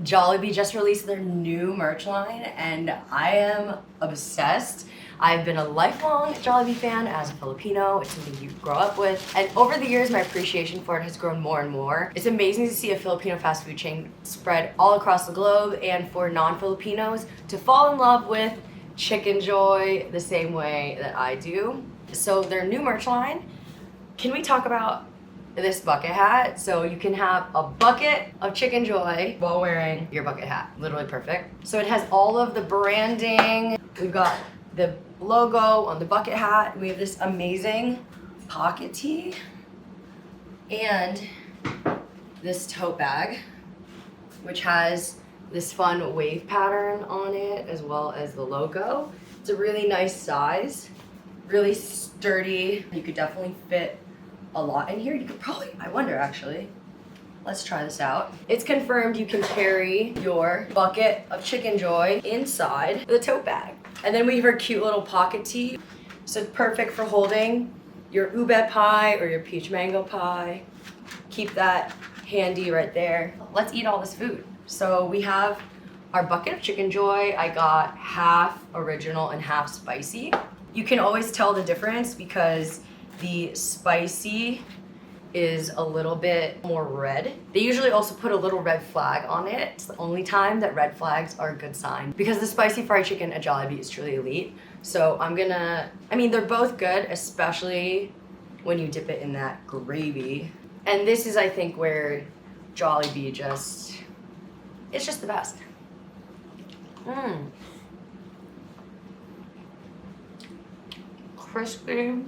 Jollibee just released their new merch line and I am obsessed. I've been a lifelong Jollibee fan as a Filipino. It's something you grow up with. And over the years, my appreciation for it has grown more and more. It's amazing to see a Filipino fast food chain spread all across the globe and for non-Filipinos to fall in love with ChickenJoy the same way that I do. So their new merch line, can we talk about this bucket hat? So you can have a bucket of ChickenJoy while wearing your bucket hat. Literally perfect. So it has all of the branding. We've got the logo on the bucket hat. We have this amazing pocket tee and this tote bag, which has this fun wave pattern on it as well as the logo. It's a really nice size, really sturdy. You could definitely fit a lot in here. You could probably, I wonder actually, let's try this out. It's confirmed you can carry your bucket of ChickenJoy inside the tote bag. And then we have our cute little pocket tee. So it's perfect for holding your ube pie or your peach mango pie. Keep that handy right there. Let's eat all this food. So we have our bucket of ChickenJoy. I got half original and half spicy. You can always tell the difference because the spicy is a little bit more red. They usually also put a little red flag on it. It's the only time that red flags are a good sign because the spicy fried chicken at Jollibee is truly elite. So they're both good, especially when you dip it in that gravy. And this is, I think, where Jollibee it's just the best. Crispy.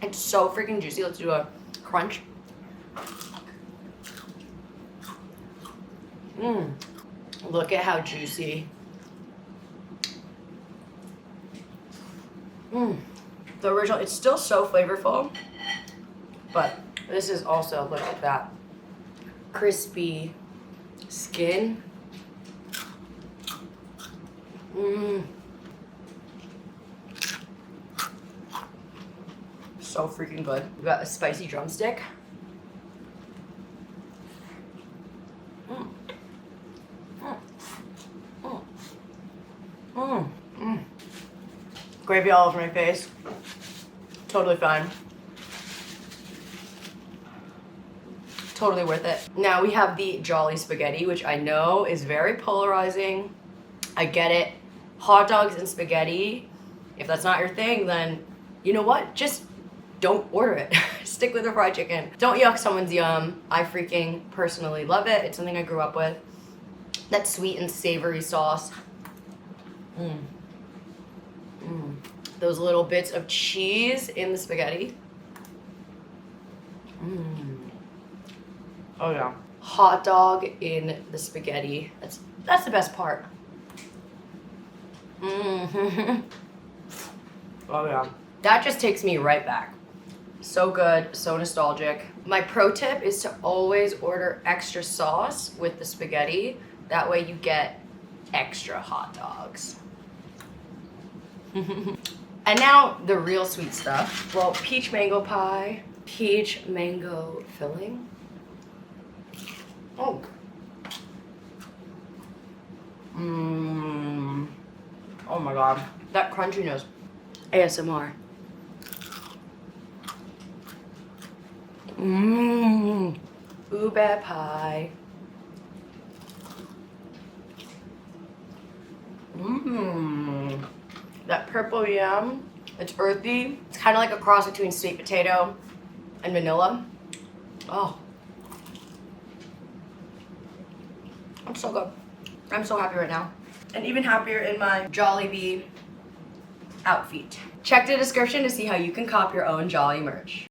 It's so freaking juicy. Let's do a crunch. Look at how juicy. The original, it's still so flavorful, but this is also, look at that crispy skin. So freaking good. We got a spicy drumstick. Gravy all over my face. Totally fine. Totally worth it. Now we have the Jolly spaghetti, which I know is very polarizing. I get it. Hot dogs and spaghetti. If that's not your thing, then you know what? Just don't order it. Stick with the fried chicken. Don't yuck someone's yum. I freaking personally love it. It's something I grew up with. That sweet and savory sauce. Those little bits of cheese in the spaghetti. Oh yeah. Hot dog in the spaghetti. That's the best part. Oh yeah. That just takes me right back. So good, so nostalgic. My pro tip is to always order extra sauce with the spaghetti. That way you get extra hot dogs. And now the real sweet stuff. Well, peach mango pie, peach mango filling. Oh. Oh my god. That crunchiness. ASMR. Ube pie. That purple yam. It's earthy. It's kind of like a cross between sweet potato and vanilla. Oh. I'm so good. I'm so happy right now. And even happier in my Jollibee outfit. Check the description to see how you can cop your own Jolly merch.